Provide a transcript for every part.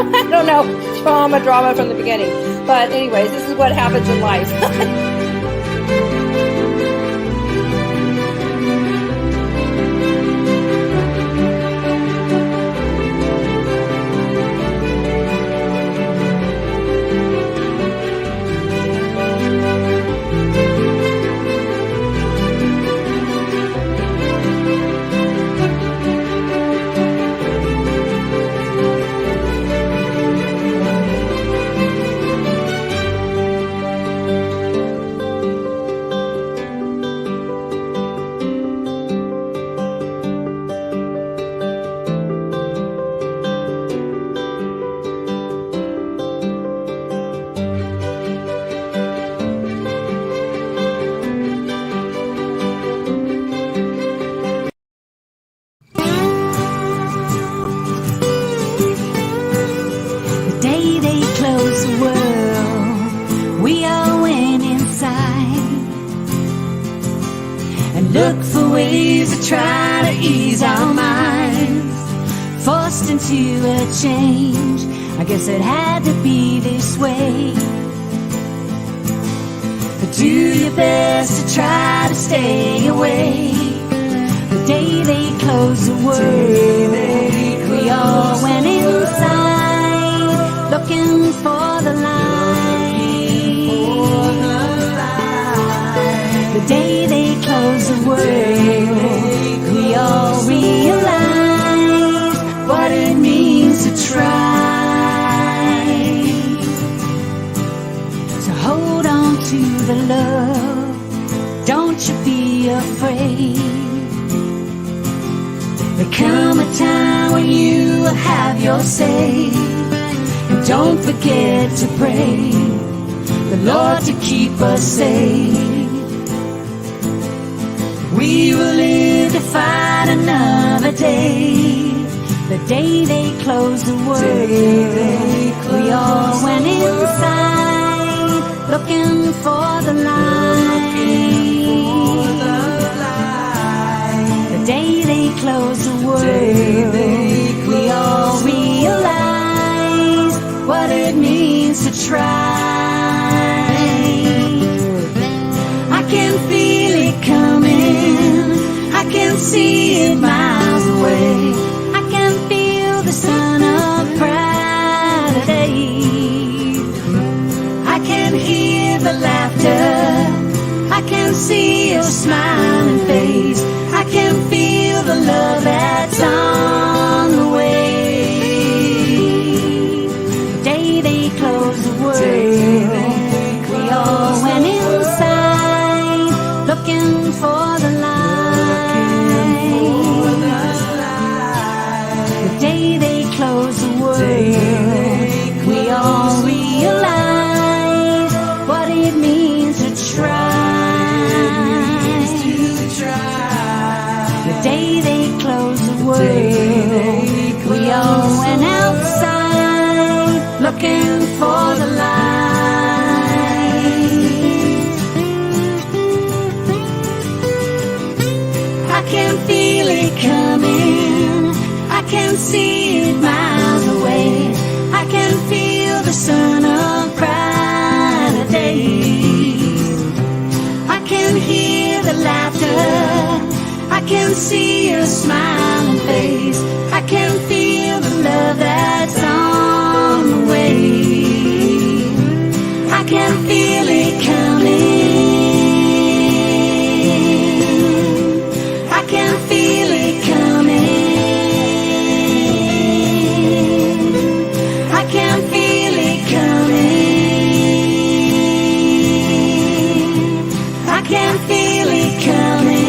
I don't know, drama from the beginning. But anyways, this is what happens in life. Look for ways to try to ease our minds, forced into a change. I guess it had to be this way. But do your best to try to stay awake. The day they closed the world, we all went inside, looking for the light. The day they closed the world, we all realize what it means to try. So hold on to the love, don't you be afraid. There come a time when you will have your say, and don't forget to pray the Lord to keep us safe. We will live to fight another day. The day they closed the world, we all went inside, looking for the light. The day they closed the world, we all realize what it means to try. I can feel it coming, I can see it miles away. I can feel the sun of brighter days. I can hear the laughter, I can see your smiling face. I can feel the love that's on the way. The day they closed the world, we all went inside, looking for the light. The day they closed the world, we all realize what it means to try. The day they closed the world, we all went outside, looking for the light. I can feel it coming, I can see it miles away. I can feel the sun of brighter days. I can hear the laughter, I can see your smiling face. I can feel the love that's on the way. I can feel it coming, I can feel it coming. I can feel it coming, I can feel it coming.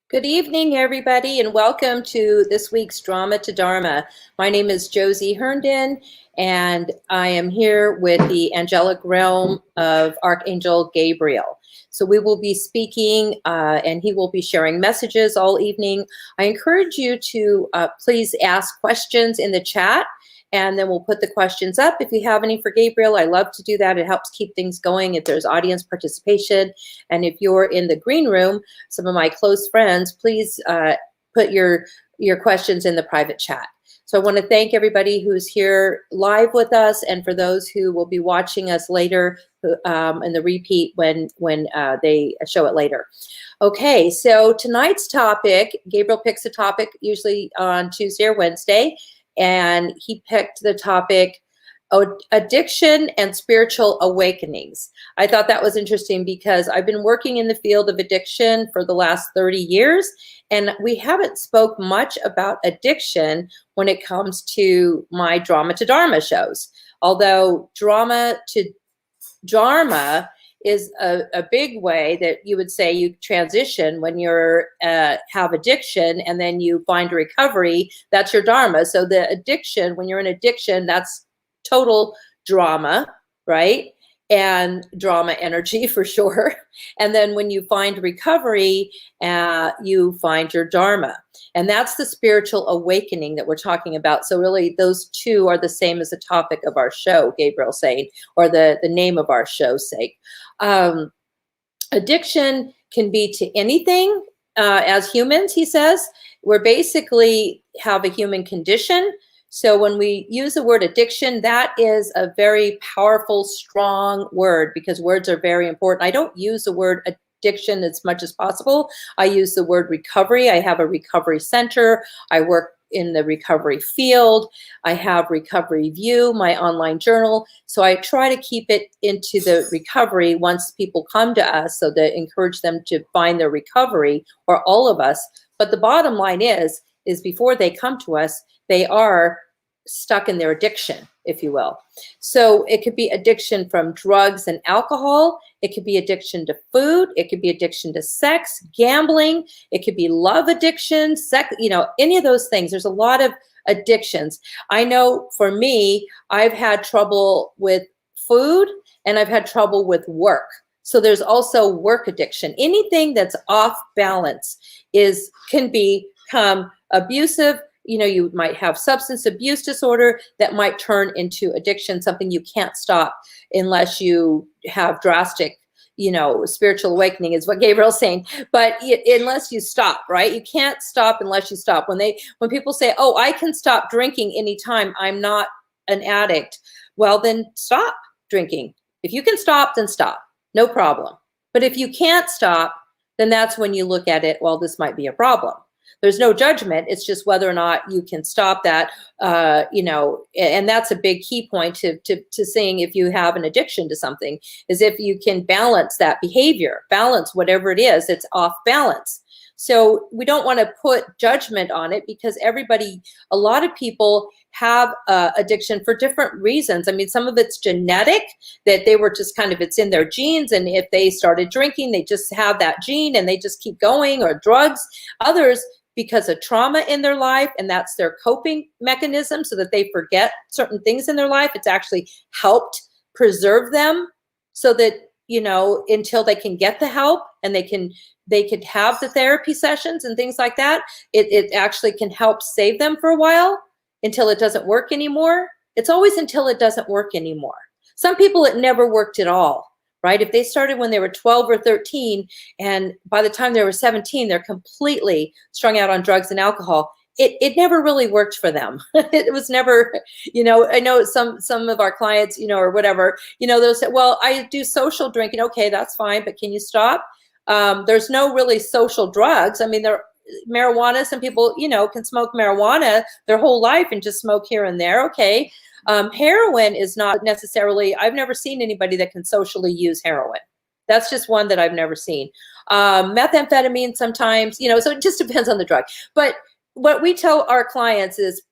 Good evening, everybody, and welcome to this week's Drama to Dharma. My name is Josie Herndon, and I am here with the angelic realm of Archangel Gabriel. So we will be speaking, and he will be sharing messages all evening. I encourage you to please ask questions in the chat, and then we'll put the questions up. If you have any for Gabriel, I love to do that. It helps keep things going if there's audience participation. And if you're in the green room, some of my close friends, please put your questions in the private chat. So I want to thank everybody who's here live with us, and for those who will be watching us later in the repeat when they show it later. Okay, so tonight's topic, Gabriel picks a topic usually on Tuesday or Wednesday, and he picked the topic, addiction and spiritual awakenings. I thought that was interesting because I've been working in the field of addiction for the last 30 years, and we haven't spoke much about addiction when it comes to my Drama to Dharma shows. Although Drama to Dharma is a big way that you would say you transition when you're have addiction and then you find recovery. That's your Dharma. So the addiction, when you're in addiction, that's total drama, right? And drama energy for sure. And then when you find recovery, you find your Dharma. And that's the spiritual awakening that we're talking about. So really those two are the same as the topic of our show, Gabriel's saying, or the name of our show's sake. Addiction can be to anything. As humans, he says, we're basically have a human condition. So when we use the word addiction, that is a very powerful, strong word, because words are very important. I don't use the word addiction as much as possible. I use the word recovery. I have a recovery center. I work in the recovery field. I have Recovery View, my online journal. So I try to keep it into the recovery once people come to us, so that encourage them to find their recovery, or all of us. But the bottom line is before they come to us, they are stuck in their addiction, if you will. So it could be addiction from drugs and alcohol. It could be addiction to food. It could be addiction to sex, gambling. It could be love addiction, sex, any of those things. There's a lot of addictions. I know for me, I've had trouble with food and I've had trouble with work. So there's also work addiction. Anything that's off balance can become abusive. You might have substance abuse disorder that might turn into addiction, something you can't stop unless you have drastic, spiritual awakening is what Gabriel's saying. But unless you stop, right? You can't stop unless you stop. When people say, oh, I can stop drinking anytime, I'm not an addict. Well, then stop drinking. If you can stop, then stop. No problem. But if you can't stop, then that's when you look at it, well, this might be a problem. There's no judgment. It's just whether or not you can stop that, and that's a big key point to seeing if you have an addiction to something, is if you can balance that behavior, balance whatever it is that's off balance. So we don't want to put judgment on it, because a lot of people have addiction for different reasons. I mean, some of it's genetic, that they were just it's in their genes. And if they started drinking, they just have that gene and they just keep going, or drugs. Others, because of trauma in their life, and that's their coping mechanism, so that they forget certain things in their life. It's actually helped preserve them so that, until they can get the help and they could have the therapy sessions and things like that. It actually can help save them for a while until it doesn't work anymore. It's always until it doesn't work anymore. Some people, it never worked at all, right? If they started when they were 12 or 13, and by the time they were 17, they're completely strung out on drugs and alcohol, it never really worked for them. It was never, I know some of our clients, or whatever, they'll say, well, I do social drinking. Okay, that's fine, but can you stop? There's no really social drugs. I mean, marijuana, some people, can smoke marijuana their whole life and just smoke here and there. Okay. Heroin is not necessarily, I've never seen anybody that can socially use heroin. That's just one that I've never seen. Methamphetamine sometimes, so it just depends on the drug. But what we tell our clients is,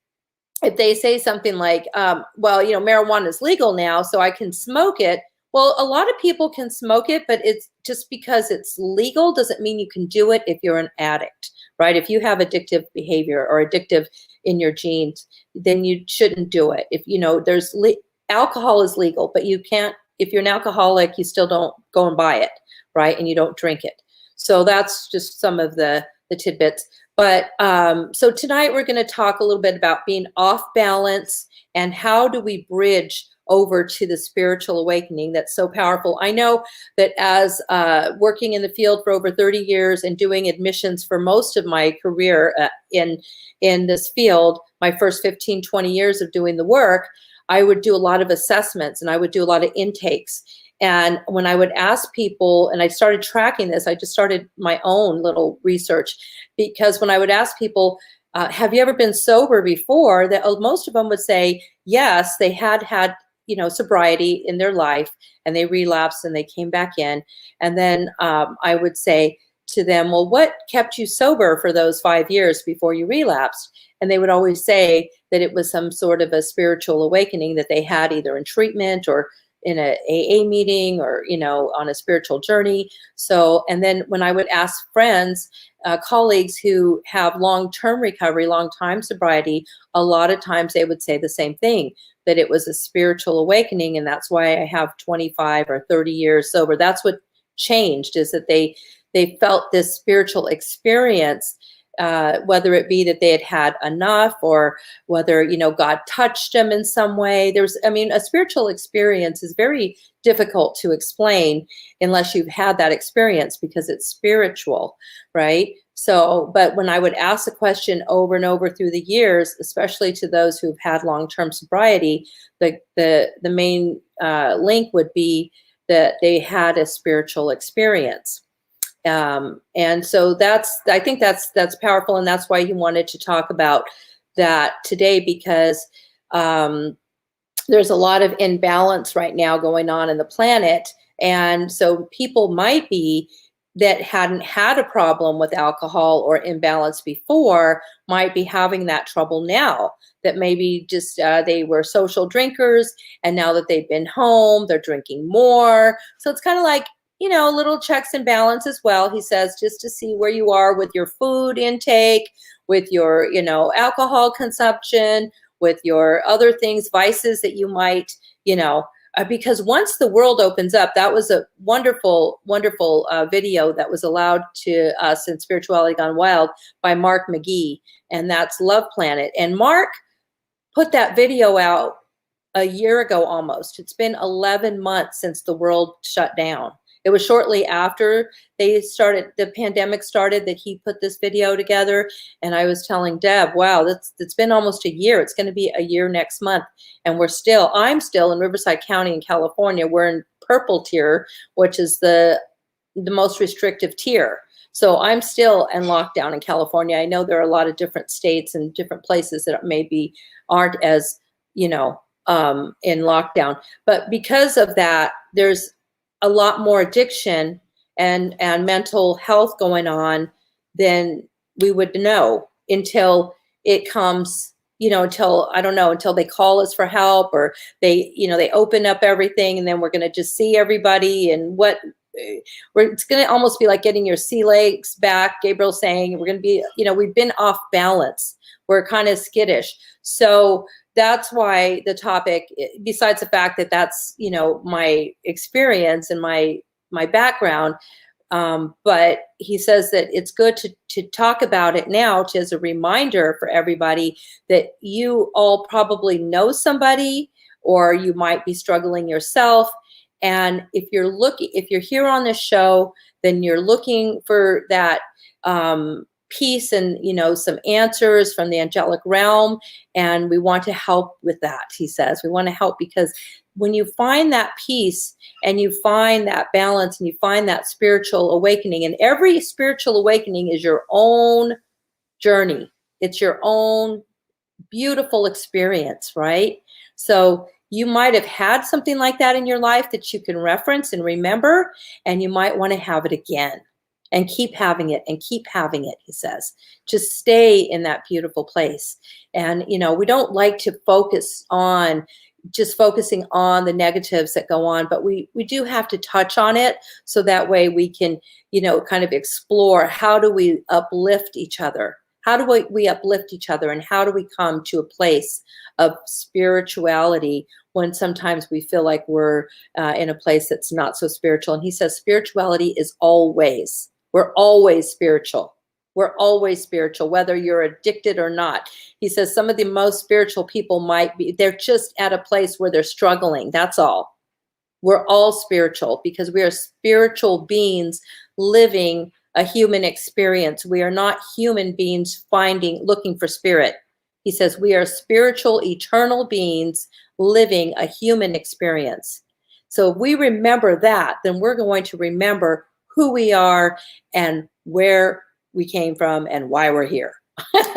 if they say something like, marijuana is legal now, so I can smoke it. Well, a lot of people can smoke it, but it's just because it's legal doesn't mean you can do it if you're an addict. right? If you have addictive behavior or addictive in your genes, then you shouldn't do it. If you know, alcohol is legal, but you can't, if you're an alcoholic, you still don't go and buy it, right? And you don't drink it. So that's just some of the tidbits. But so tonight we're going to talk a little bit about being off balance and how do we bridge over to the spiritual awakening that's so powerful. I know that as working in the field for over 30 years and doing admissions for most of my career in this field, my first 15, 20 years of doing the work, I would do a lot of assessments and I would do a lot of intakes. And when I would ask people, and I started tracking this, I just started my own little research, because when I would ask people, have you ever been sober before? That most of them would say, yes, they had, sobriety in their life and they relapsed and they came back in. And then I would say to them, well, what kept you sober for those 5 years before you relapsed? And they would always say that it was some sort of a spiritual awakening that they had either in treatment or in a AA meeting or, on a spiritual journey. So, and then when I would ask friends, colleagues who have long-term recovery, long-time sobriety, a lot of times they would say the same thing, that it was a spiritual awakening. And that's why I have 25 or 30 years sober. That's what changed, is that they felt this spiritual experience, whether it be that they had had enough or whether, God touched them in some way. A spiritual experience is very difficult to explain unless you've had that experience, because it's spiritual, right? So, but when I would ask the question over and over through the years, especially to those who've had long-term sobriety, the main link would be that they had a spiritual experience. And so I think that's powerful. And that's why he wanted to talk about that today, because there's a lot of imbalance right now going on in the planet. And so people might be that hadn't had a problem with alcohol or imbalance before might be having that trouble now, that maybe just they were social drinkers and now that they've been home, they're drinking more. So it's kind of like, little checks and balance as well. He says, just to see where you are with your food intake, with your, alcohol consumption, with your other things, vices that you might, because once the world opens up, that was a wonderful, wonderful video that was allowed to us in Spirituality Gone Wild by Mark McGee, and that's Love Planet. And Mark put that video out a year ago almost. It's been 11 months since the world shut down. It was shortly after the pandemic started, that he put this video together. And I was telling Deb, wow, it's been almost a year. It's going to be a year next month. And I'm still in Riverside County in California. We're in purple tier, which is the most restrictive tier. So I'm still in lockdown in California. I know there are a lot of different states and different places that maybe aren't as, in lockdown. But because of that, there's a lot more addiction and mental health going on than we would know until it comes, until they call us for help, or they open up everything, and then we're going to just see everybody, and it's going to almost be like getting your sea legs back. Gabriel saying we're going to be, we've been off balance. We're kind of skittish. So that's why the topic, besides the fact that that's, my experience and my background, but he says that it's good to talk about it now, as a reminder for everybody that you all probably know somebody, or you might be struggling yourself. And if you're here on this show, then you're looking for that peace and, some answers from the angelic realm. And we want to help with that. He says, we want to help, because when you find that peace and you find that balance and you find that spiritual awakening, and every spiritual awakening is your own journey. It's your own beautiful experience, right? So you might have had something like that in your life that you can reference and remember, and you might want to have it again. And keep having it and keep having it, he says. Just stay in that beautiful place. And, we don't like to focus on, just focusing on the negatives that go on, but we do have to touch on it so that way we can, kind of explore, how do we uplift each other? How do we uplift each other, and how do we come to a place of spirituality when sometimes we feel like we're in a place that's not so spiritual? And he says spirituality is always, we're always spiritual. We're always spiritual, whether you're addicted or not. He says some of the most spiritual people might be, they're just at a place where they're struggling. That's all. We're all spiritual because we are spiritual beings living a human experience. We are not human beings looking for spirit. He says we are spiritual, eternal beings living a human experience. So if we remember that, then we're going to remember who we are and where we came from and why we're here.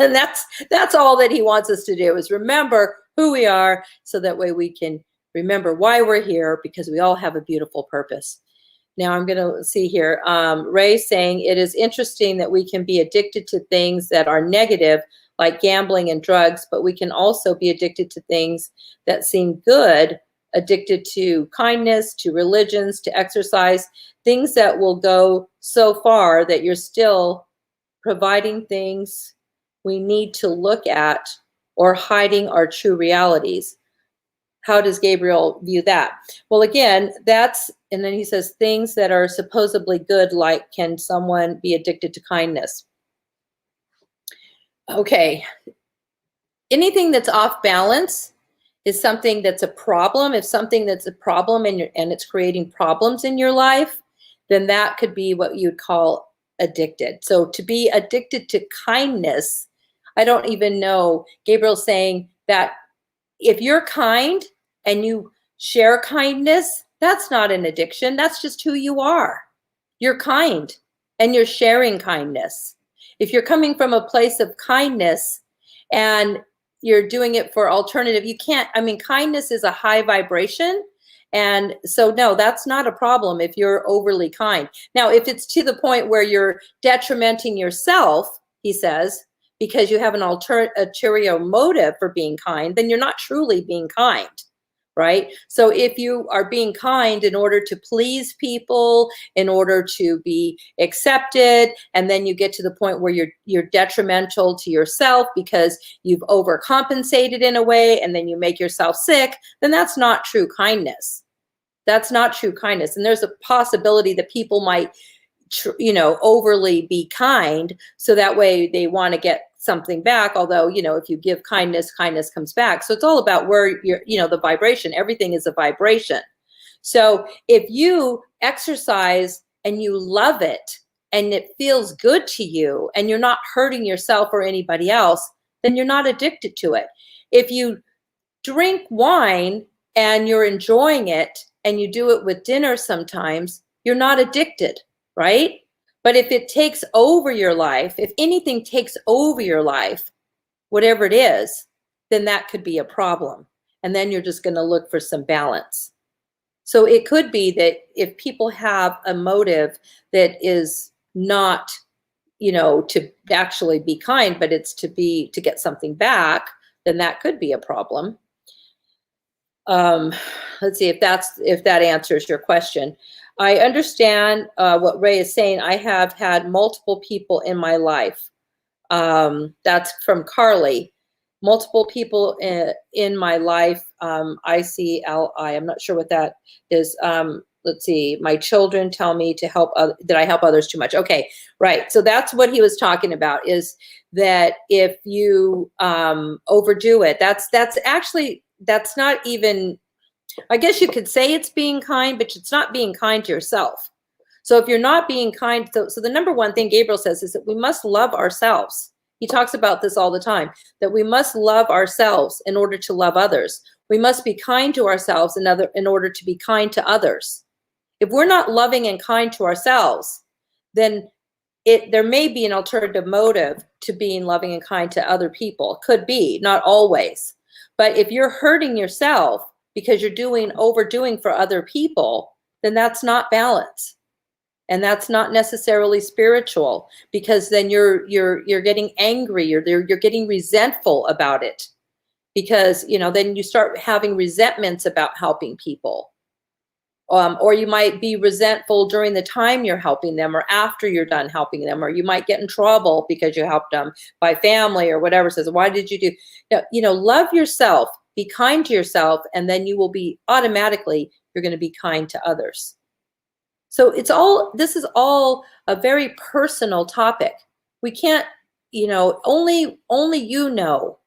And that's all that he wants us to do, is remember who we are, so that way we can remember why we're here, because we all have a beautiful purpose. Now I'm going to see here. Ray saying, it is interesting that we can be addicted to things that are negative, like gambling and drugs, but we can also be addicted to things that seem good, addicted to kindness, to religions, to exercise, things that will go so far that you're still providing things we need to look at, or hiding our true realities. How does Gabriel view that? Well, again, and then he says things that are supposedly good, like, can someone be addicted to kindness? Okay. Anything that's off balance is something that's a problem. If something that's a problem and it's creating problems in your life, then that could be what you'd call addicted. So to be addicted to kindness, I don't even know. Gabriel's saying that if you're kind and you share kindness, that's not an addiction. That's just who you are. You're kind and you're sharing kindness. If you're coming from a place of kindness and you're doing it for alternative, kindness is a high vibration. And so, no, that's not a problem if you're overly kind. Now, if it's to the point where you're detrimenting yourself, he says, because you have an ulterior motive for being kind, then you're not truly being kind, right? So if you are being kind in order to please people, in order to be accepted, and then you get to the point where you're detrimental to yourself because you've overcompensated in a way, and then you make yourself sick, then that's not true kindness. That's not true kindness. And there's a possibility that people might, overly be kind, so that way they want to get something back. Although, if you give kindness, kindness comes back. So it's all about where you're, the vibration. Everything is a vibration. So if you exercise and you love it and it feels good to you and you're not hurting yourself or anybody else, then you're not addicted to it. If you drink wine and you're enjoying it and you do it with dinner sometimes, you're not addicted, right? But if it takes over your life, if anything takes over your life, whatever it is, then that could be a problem. And then you're just going to look for some balance. So it could be that if people have a motive that is not, to actually be kind, but it's to get something back, then that could be a problem. Let's see if that answers your question. I understand what Ray is saying. I have had multiple people in my life. That's from Carly. Multiple people in my life. ICLI. I'm not sure what that is. Let's see. My children tell me that I help others too much. Okay, right. So that's what he was talking about, is that if you overdo it, that's not even, I guess you could say it's being kind, but it's not being kind to yourself. So if you're not being kind, so the number one thing Gabriel says is that we must love ourselves. He talks about this all the time, that we must love ourselves in order to love others. We must be kind to ourselves in order to be kind to others. If we're not loving and kind to ourselves, then there may be an alternative motive to being loving and kind to other people. Could be, not always. But if you're hurting yourself because you're overdoing for other people, then that's not balance. And that's not necessarily spiritual, because then you're getting angry, you're getting resentful about it, because, then you start having resentments about helping people. Or you might be resentful during the time you're helping them or after you're done helping them, or you might get in trouble because you helped them by family or whatever says, why did you do? Love yourself, be kind to yourself, and then you will be automatically, you're going to be kind to others. So this is all a very personal topic. We can't, only you know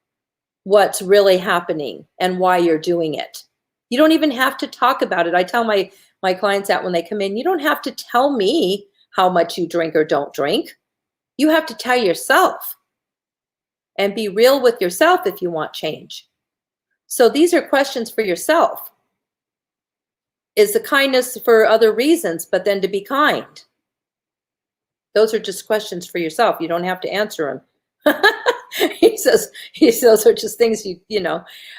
what's really happening and why you're doing it. You don't even have to talk about it. I tell my clients that when they come in, you don't have to tell me how much you drink or don't drink. You have to tell yourself and be real with yourself if you want change. So these are questions for yourself. Is the kindness for other reasons, but then to be kind? Those are just questions for yourself. You don't have to answer them. He says those are just things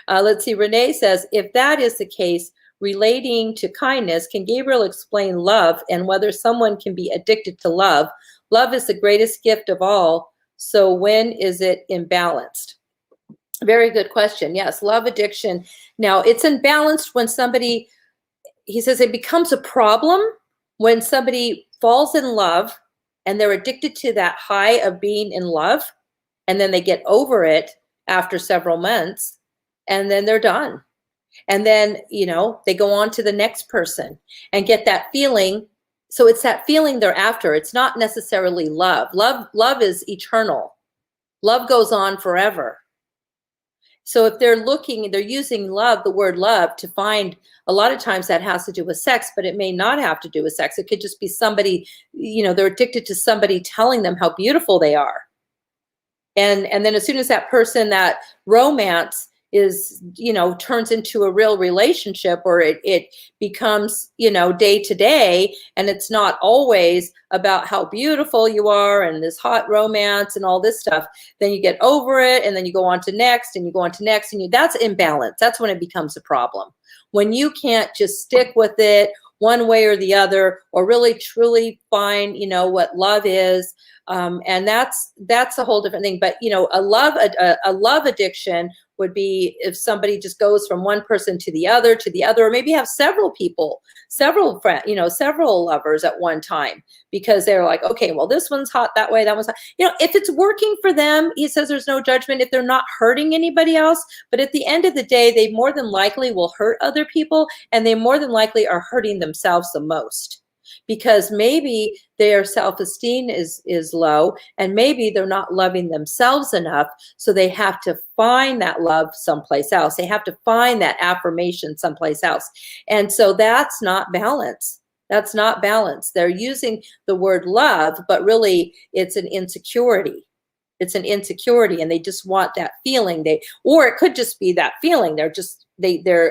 let's see. Renee says, if that is the case, relating to kindness, can Gabriel explain love and whether someone can be addicted to love? Love is the greatest gift of all. So when is it imbalanced? Very good question. Yes, love addiction. Now it's imbalanced when somebody, he says, it becomes a problem when somebody falls in love and they're addicted to that high of being in love. And then they get over it after several months and then they're done. And then, they go on to the next person and get that feeling. So it's that feeling they're after. It's not necessarily love. Love is eternal. Love goes on forever. So if they're using love, the word love, to find, a lot of times that has to do with sex, but it may not have to do with sex. It could just be somebody, they're addicted to somebody telling them how beautiful they are. And then as soon as that person, that romance is, turns into a real relationship, or it becomes, day to day, and it's not always about how beautiful you are and this hot romance and all this stuff, then you get over it and then you go on to next and you go on to next, and that's imbalance. That's when it becomes a problem. When you can't just stick with it one way or the other, or really truly find, what love is. And that's a whole different thing. But, a love addiction would be if somebody just goes from one person to the other, or maybe have several people, several friends, several lovers at one time, because they're like, okay, well, this one's hot that way, that one's hot. If it's working for them, he says there's no judgment if they're not hurting anybody else. But at the end of the day, they more than likely will hurt other people, and they more than likely are hurting themselves the most. Because maybe their self-esteem is low, and maybe they're not loving themselves enough, so they have to find that love someplace else. They have to find that affirmation someplace else. And so that's not balance. That's not balance. They're using the word love, but really it's an insecurity. It's an insecurity, and they just want that feeling. Or it could just be that feeling. Their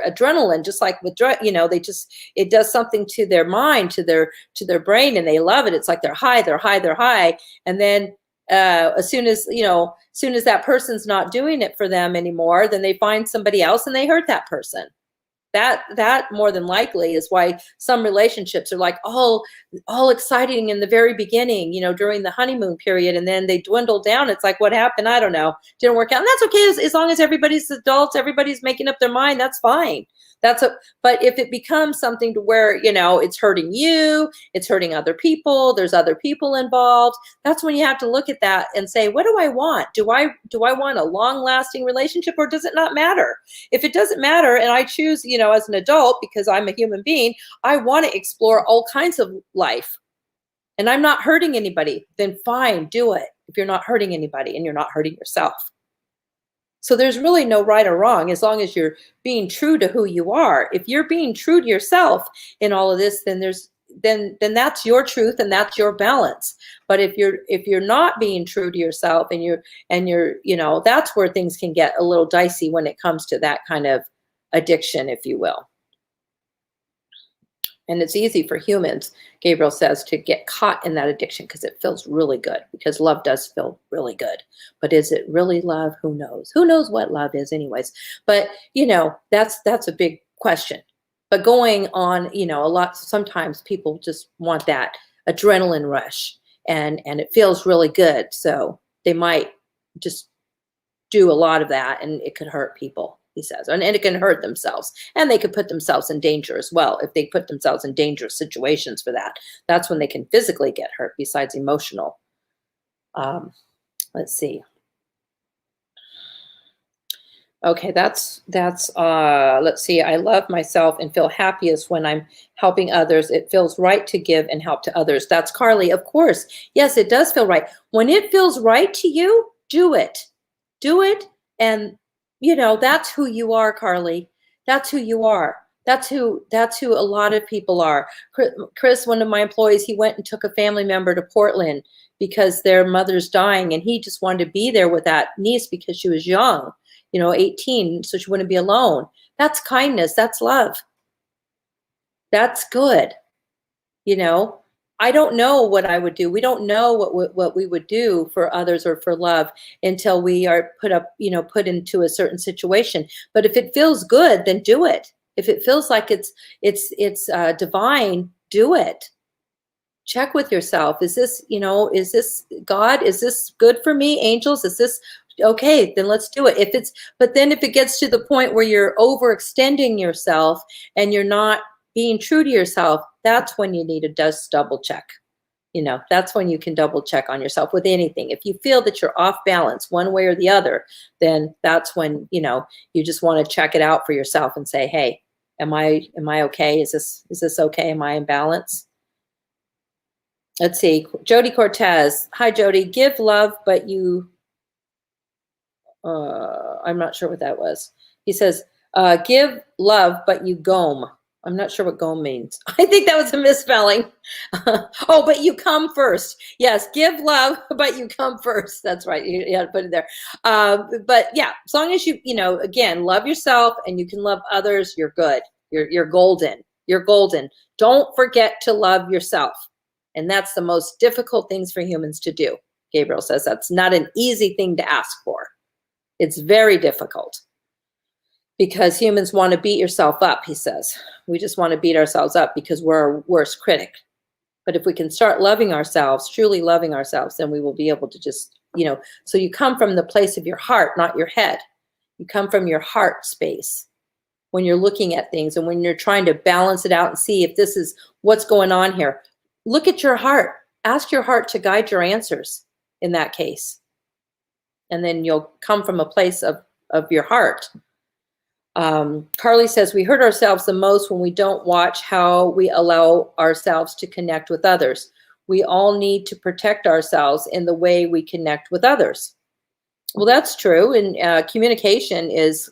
adrenaline, just like with it does something to their mind, to their brain, and they love it. It's like they're high, and then as soon as that person's not doing it for them anymore, then they find somebody else and they hurt that person. That more than likely is why some relationships are like all exciting in the very beginning, during the honeymoon period, and then they dwindle down. It's like, what happened? I don't know. Didn't work out. And that's okay as long as everybody's adults, everybody's making up their mind. That's fine. But if it becomes something to where, it's hurting you, it's hurting other people, there's other people involved, that's when you have to look at that and say, what do I want? Do I want a long-lasting relationship, or does it not matter? If it doesn't matter, and I choose, as an adult, because I'm a human being, I want to explore all kinds of life, and I'm not hurting anybody, then fine, do it. If you're not hurting anybody and you're not hurting yourself. So there's really no right or wrong, as long as you're being true to who you are. If you're being true to yourself in all of this, then then that's your truth and that's your balance. But if you're not being true to yourself and you're that's where things can get a little dicey when it comes to that kind of addiction, if you will. And it's easy for humans, Gabriel says, to get caught in that addiction because it feels really good, because love does feel really good. But is it really love? Who knows? Who knows what love is anyways? But, that's a big question. But going on, a lot, sometimes people just want that adrenaline rush and it feels really good. So they might just do a lot of that, and it could hurt people, he says, and it can hurt themselves, and they could put themselves in danger as well. If they put themselves in dangerous situations for that, that's when they can physically get hurt besides emotional. Let's see. Okay, let's see. I love myself and feel happiest when I'm helping others. It feels right to give and help to others. That's Carly. Of course. Yes, it does feel right. When it feels right to you, do it. Do it. And that's who you are, Carly. That's who you are. That's who a lot of people are. Chris, one of my employees, he went and took a family member to Portland because their mother's dying, and he just wanted to be there with that niece because she was young. 18, so she wouldn't be alone. That's kindness. That's love. That's good. I don't know what I would do. We don't know what we would do for others or for love until we are put into a certain situation. But if it feels good, then do it. If it feels like it's divine, do it. Check with yourself. Is this God? Is this good for me? Angels? Is this okay? Then let's do it. But then if it gets to the point where you're overextending yourself and you're not being true to yourself, that's when you need to just double check. That's when you can double check on yourself with anything. If you feel that you're off balance one way or the other, then that's when, you just want to check it out for yourself and say, hey, am I okay? Is this okay? Am I in balance? Let's see. Jody Cortez. Hi, Jody. Give love, but you, I'm not sure what that was. He says, give love, but you goam. I'm not sure what goam means. I think that was a misspelling. Oh, but you come first. Yes, give love, but you come first. That's right. You had to put it there. But yeah, as long as you, again, love yourself and you can love others, you're good. You're golden. You're golden. Don't forget to love yourself. And that's the most difficult things for humans to do. Gabriel says that's not an easy thing to ask for. It's very difficult because humans want to beat yourself up, he says. We just want to beat ourselves up because we're our worst critic. But if we can start loving ourselves, truly loving ourselves, then we will be able to just, so you come from the place of your heart, not your head. You come from your heart space when you're looking at things and when you're trying to balance it out and see if this is what's going on here. Look at your heart. Ask your heart to guide your answers in that case. And then you'll come from a place of your heart. Carly says, we hurt ourselves the most when we don't watch how we allow ourselves to connect with others. We all need to protect ourselves in the way we connect with others. Well, that's true. And communication is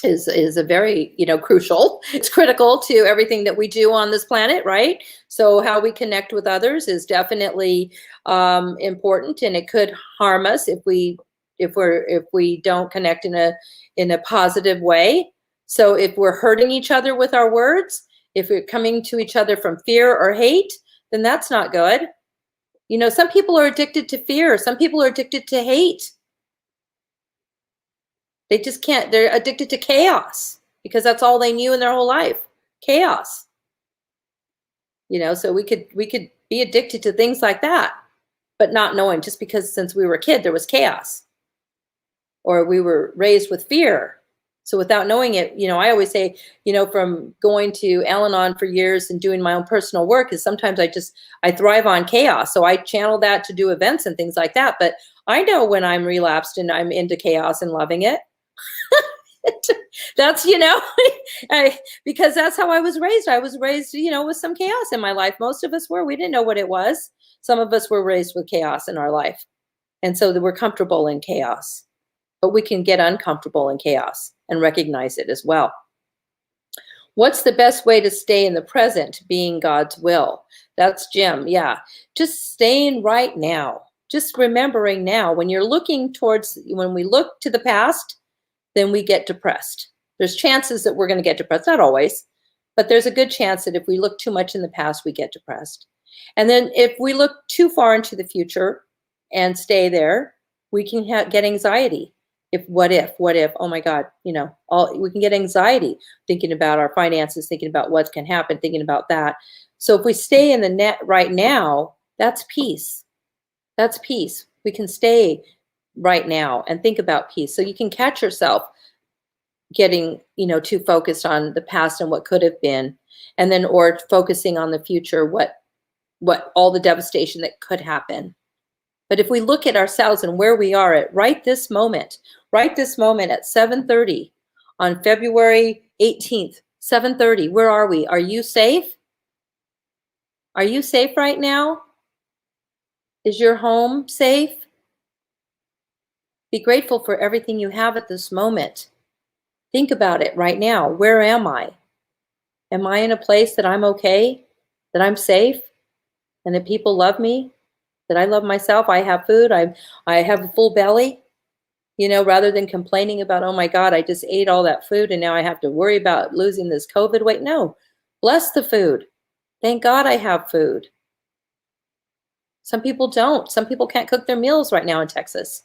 a very, crucial. It's critical to everything that we do on this planet, right? So how we connect with others is definitely important, and it could harm us if we don't connect in a positive way. So if we're hurting each other with our words, if we're coming to each other from fear or hate, then that's not good. Some people are addicted to fear. Some people are addicted to hate. They just can't. They're addicted to chaos because that's all they knew in their whole life. Chaos. So we could be addicted to things like that, but not knowing just because since we were a kid, there was chaos or we were raised with fear. So without knowing it, I always say, from going to Al-Anon for years and doing my own personal work is sometimes I thrive on chaos. So I channel that to do events and things like that. But I know when I'm relapsed and I'm into chaos and loving it. That's, because that's how I was raised. I was raised, with some chaos in my life. Most of us were. We didn't know what it was. Some of us were raised with chaos in our life. And so we're comfortable in chaos. But we can get uncomfortable in chaos and recognize it as well. What's the best way to stay in the present, being God's will? That's Jim. Yeah. Just staying right now. Just remembering now. When we look to the past, then we get depressed. There's chances that we're going to get depressed. Not always, but there's a good chance that if we look too much in the past, we get depressed. And then if we look too far into the future and stay there, we can get anxiety. What if, oh my God, we can get anxiety thinking about our finances, thinking about what can happen, thinking about that. So if we stay in the net right now, that's peace. That's peace. We can stay right now and think about peace. So you can catch yourself getting, too focused on the past and what could have been, and then, or focusing on the future, what all the devastation that could happen. But if we look at ourselves and where we are at right this moment at 7:30 on February 18th, 7:30, where are we? Are you safe? Are you safe right now? Is your home safe? Be grateful for everything you have at this moment. Think about it right now. Where am I? Am I in a place that I'm okay, that I'm safe, and that people love me, that I love myself? I have food. I have a full belly. Rather than complaining about, oh my God, I just ate all that food and now I have to worry about losing this COVID weight. No, bless the food. Thank God I have food. Some people don't. Some people can't cook their meals right now in Texas.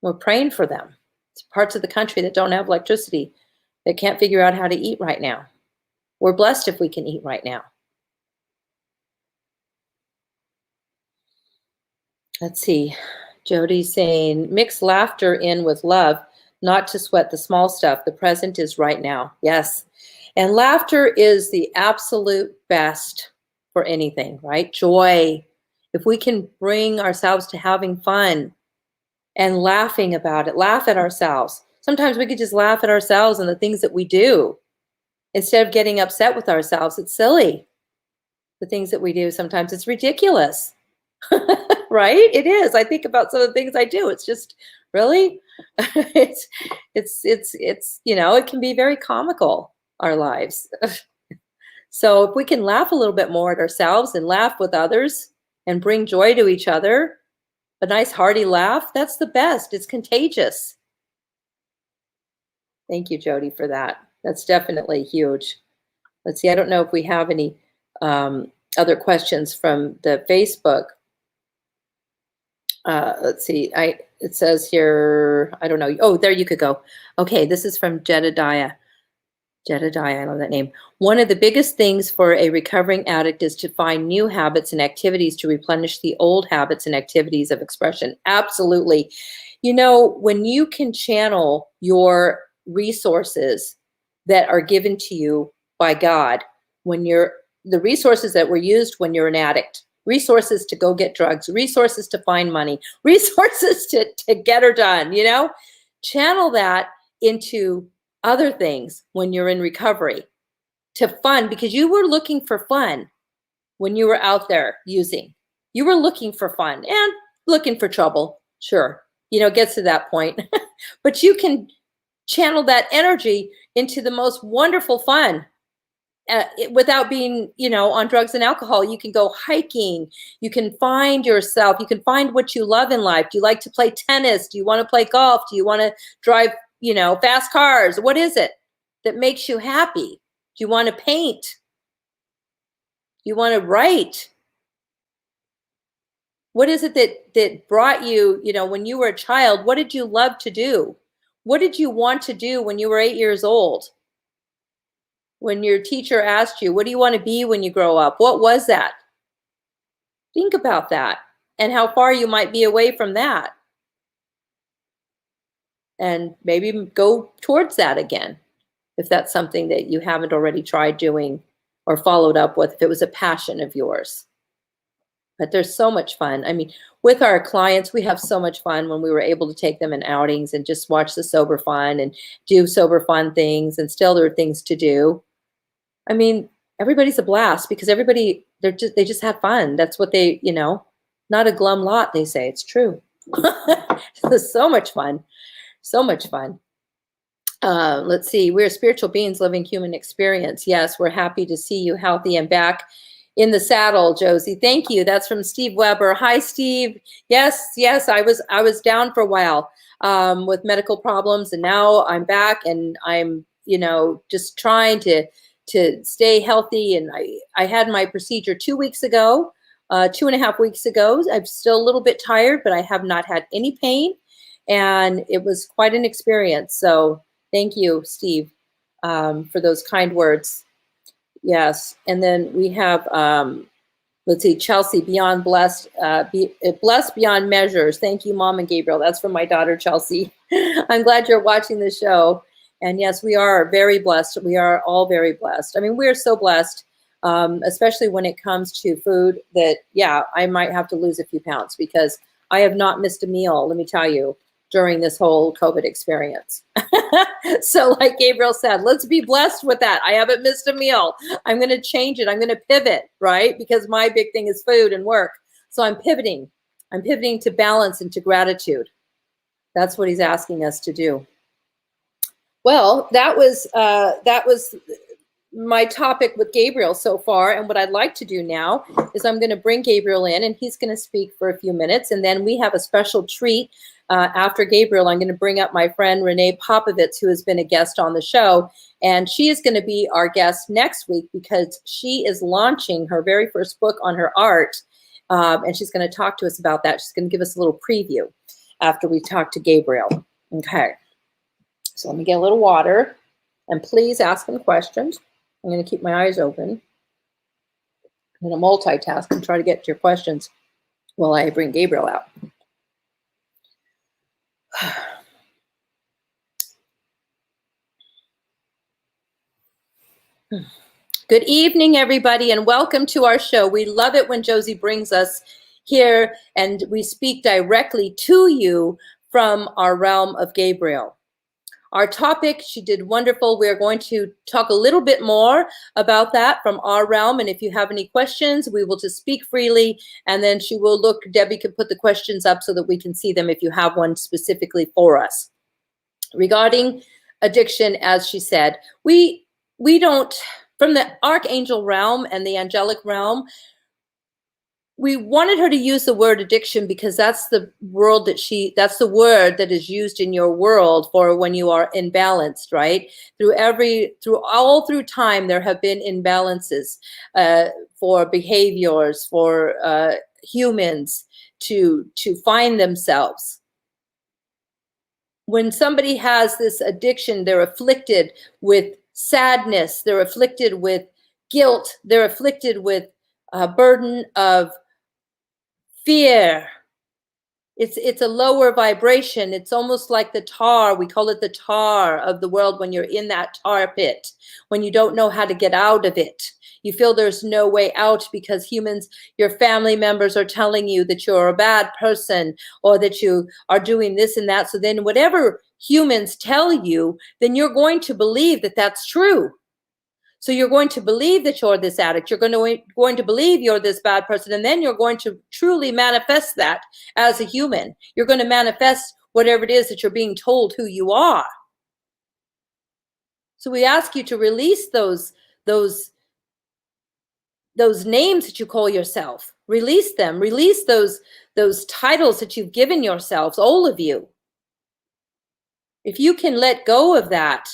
We're praying for them. It's parts of the country that don't have electricity, that can't figure out how to eat right now. We're blessed if we can eat right now. Let's see. Jody's saying, mix laughter in with love, not to sweat the small stuff. The present is right now. Yes. And laughter is the absolute best for anything, right? Joy. If we can bring ourselves to having fun and laughing about it, laugh at ourselves. Sometimes we could just laugh at ourselves and the things that we do instead of getting upset with ourselves. It's silly. The things that we do sometimes, it's ridiculous. Right? It is. I think about some of the things I do. It's just really, it's, it can be very comical, our lives. So if we can laugh a little bit more at ourselves and laugh with others and bring joy to each other, a nice hearty laugh, that's the best. It's contagious. Thank you, Jody, for that. That's definitely huge. Let's see. I don't know if we have any other questions from the Facebook. Let's see. It says here, I don't know. Oh, there you could go. Okay, this is from Jedediah. Jedediah, I love that name. One of the biggest things for a recovering addict is to find new habits and activities to replenish the old habits and activities of expression. Absolutely. When you can channel your resources that are given to you by God, the resources that were used when you're an addict, resources to go get drugs, resources to find money, resources to get her done, channel that into other things when you're in recovery, to fun, because you were looking for fun when you were out there using. You were looking for fun and looking for trouble. Sure. It gets to that point, but you can channel that energy into the most wonderful fun. Without being, on drugs and alcohol. You can go hiking. You can find yourself. You can find what you love in life. Do you like to play tennis? Do you want to play golf? Do you want to drive, fast cars? What is it that makes you happy? Do you want to paint? Do you want to write? What is it that brought you, when you were a child? What did you love to do? What did you want to do when you were 8 years old? When your teacher asked you, what do you want to be when you grow up? What was that? Think about that and how far you might be away from that. And maybe go towards that again, if that's something that you haven't already tried doing or followed up with, if it was a passion of yours. But there's so much fun. I mean, with our clients, we have so much fun when we were able to take them in outings and just watch the sober fun and do sober fun things, and still there are things to do. I mean, everybody's a blast because they just have fun. That's what they, not a glum lot, they say. It's true. It's so much fun. So much fun. Let's see. We're spiritual beings living human experience. Yes, we're happy to see you healthy and back in the saddle, Josie. Thank you. That's from Steve Weber. Hi, Steve. Yes. I was down for a while with medical problems, and now I'm back, and I'm, just trying to stay healthy. And I had my procedure 2 weeks ago, 2.5 weeks ago. I'm still a little bit tired, but I have not had any pain, and it was quite an experience. So thank you, Steve, for those kind words. Yes. And then we have Let's see, Chelsea, beyond blessed, blessed beyond measures. Thank you, Mom and Gabriel. That's from my daughter, Chelsea. I'm glad you're watching the show. And yes, we are very blessed. We are all very blessed. I mean, we're so blessed, especially when it comes to food that, yeah, I might have to lose a few pounds because I have not missed a meal, let me tell you, during this whole COVID experience. So like Gabriel said, let's be blessed with that. I haven't missed a meal. I'm going to change it. I'm going to pivot, right? Because my big thing is food and work. So I'm pivoting. I'm pivoting to balance and to gratitude. That's what he's asking us to do. Well, that was my topic with Gabriel so far. And what I'd like to do now is I'm going to bring Gabriel in and he's going to speak for a few minutes. And then we have a special treat after Gabriel. I'm going to bring up my friend Renee Popovitz, who has been a guest on the show. And she is going to be our guest next week because she is launching her very first book on her art. And she's going to talk to us about that. She's going to give us a little preview after we talk to Gabriel. Okay. So let me get a little water and please ask him questions. I'm going to keep my eyes open. I'm going to multitask and try to get to your questions while I bring Gabriel out. Good evening, everybody, and welcome to our show. We love it when Josie brings us here and we speak directly to you from our realm of Gabriel. Our topic, she did wonderful. We're going to talk a little bit more about that from our realm. And if you have any questions, we will just speak freely. And then she will look, Debbie could put the questions up so that we can see them if you have one specifically for us. Regarding addiction, as she said, we don't, from the archangel realm and the angelic realm, we wanted her to use the word addiction because that's the word that is used in your world for when you are imbalanced, right? Through time, there have been imbalances for behaviors, for humans to find themselves. When somebody has this addiction, they're afflicted with sadness, they're afflicted with guilt, they're afflicted with a burden of fear. It's a lower vibration. It's almost like the tar. We call it the tar of the world when you're in that tar pit, when you don't know how to get out of it. You feel there's no way out because humans, your family members are telling you that you're a bad person or that you are doing this and that. So then whatever humans tell you, then you're going to believe that that's true. So you're going to believe that you're this addict. You're going to believe you're this bad person. And then you're going to truly manifest that as a human. You're going to manifest whatever it is that you're being told who you are. So we ask you to release those names that you call yourself. Release them. Release those titles that you've given yourselves, all of you. If you can let go of that,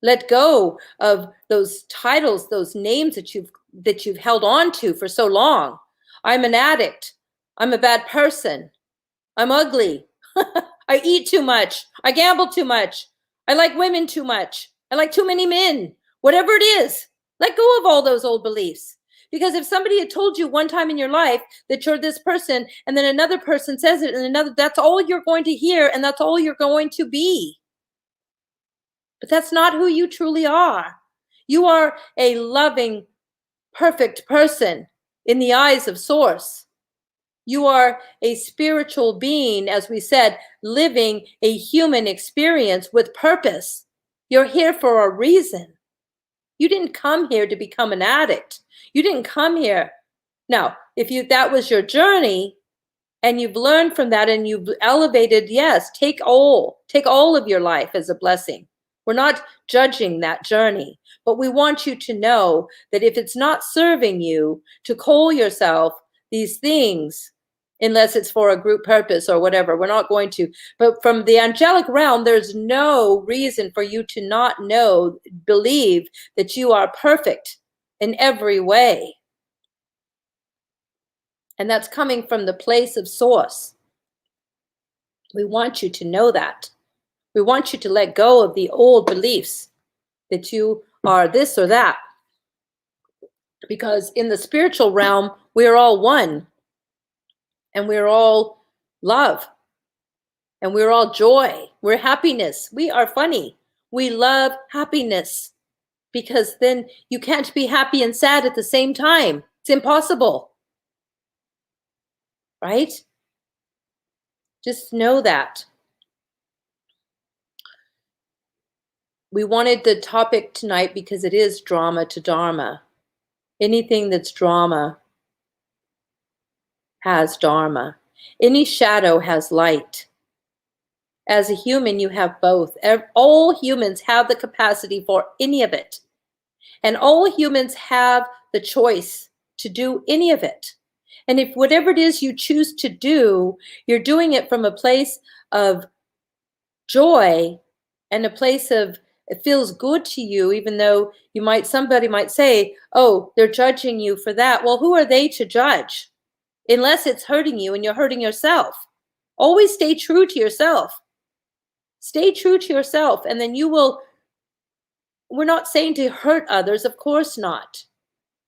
let go of those titles, those names that you've held on to for so long. I'm an addict. I'm a bad person. I'm ugly. I eat too much. I gamble too much. I like women too much. I like too many men. Whatever it is, let go of all those old beliefs. Because if somebody had told you one time in your life that you're this person and then another person says it and another, that's all you're going to hear and that's all you're going to be. But that's not who you truly are. You are a loving, perfect person in the eyes of Source. You are a spiritual being, as we said, living a human experience with purpose. You're here for a reason. You didn't come here to become an addict. You didn't come here. Now, if that was your journey and you've learned from that and you've elevated, yes, take all of your life as a blessing. We're not judging that journey, but we want you to know that if it's not serving you to call yourself these things, unless it's for a group purpose or whatever, we're not going to. But from the angelic realm, there's no reason for you to not believe that you are perfect in every way. And that's coming from the place of Source. We want you to know that. We want you to let go of the old beliefs that you are this or that. Because in the spiritual realm, we are all one, and we're all love, and we're all joy. We're happiness. We are funny. We love happiness, because then you can't be happy and sad at the same time. It's impossible, right? Just know that. We wanted the topic tonight because it is drama to Dharma. Anything that's drama has Dharma. Any shadow has light. As a human, you have both. All humans have the capacity for any of it. And all humans have the choice to do any of it. And if whatever it is you choose to do, you're doing it from a place of joy and a place of it feels good to you, even though somebody might say, oh, they're judging you for that. Well, who are they to judge? Unless it's hurting you and you're hurting yourself. Always stay true to yourself. Stay true to yourself, and then we're not saying to hurt others, of course not.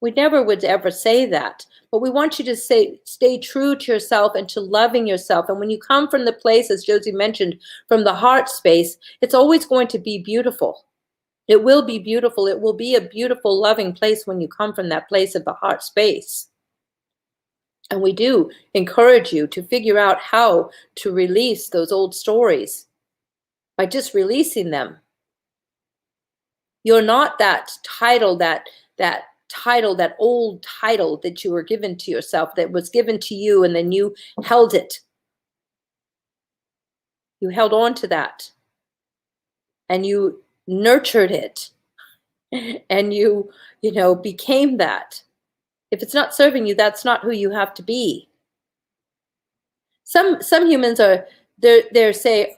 We never would ever say that. But we want you to stay true to yourself and to loving yourself. And when you come from the place, as Josie mentioned, from the heart space, it's always going to be beautiful. It will be beautiful. It will be a beautiful, loving place when you come from that place of the heart space. And we do encourage you to figure out how to release those old stories by just releasing them. You're not that title, that old title that you were given to yourself, that was given to you, and then you held it. You held on to that. And you nurtured it. And you became that. If it's not serving you, that's not who you have to be. Some humans they're say,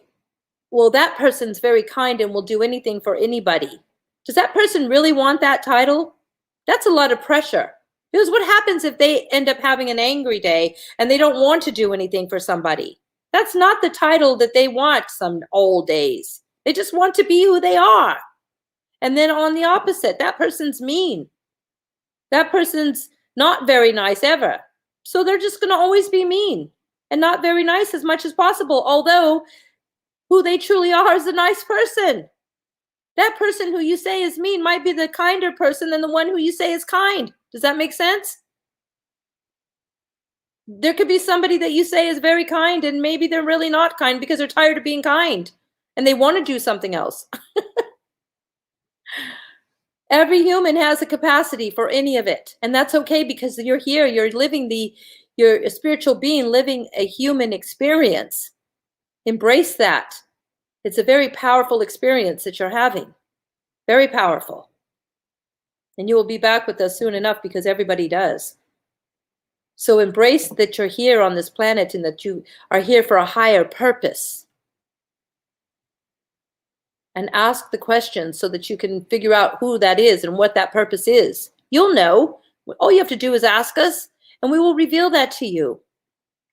well, that person's very kind and will do anything for anybody. Does that person really want that title? That's a lot of pressure. Because what happens if they end up having an angry day and they don't want to do anything for somebody? That's not the title that they want some old days. They just want to be who they are. And then on the opposite, that person's mean. That person's not very nice ever. So they're just going to always be mean and not very nice as much as possible. Although who they truly are is a nice person. That person who you say is mean might be the kinder person than the one who you say is kind. Does that make sense? There could be somebody that you say is very kind and maybe they're really not kind because they're tired of being kind and they want to do something else. Every human has a capacity for any of it. And that's okay because you're here, you're a spiritual being living a human experience. Embrace that. It's a very powerful experience that you're having. Very powerful. And you will be back with us soon enough because everybody does. So embrace that you're here on this planet and that you are here for a higher purpose. And ask the questions so that you can figure out who that is and what that purpose is. You'll know. All you have to do is ask us and we will reveal that to you.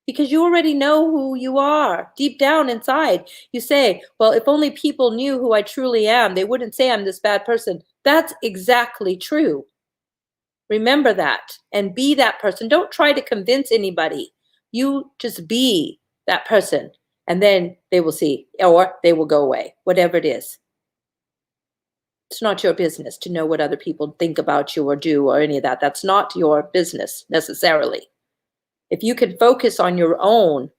Because you already know who you are deep down inside. You say, well, if only people knew who I truly am, they wouldn't say I'm this bad person. That's exactly true. Remember that and be that person. Don't try to convince anybody. You just be that person and then they will see or they will go away, whatever it is. It's not your business to know what other people think about you or do or any of that. That's not your business necessarily. If you can focus on your own,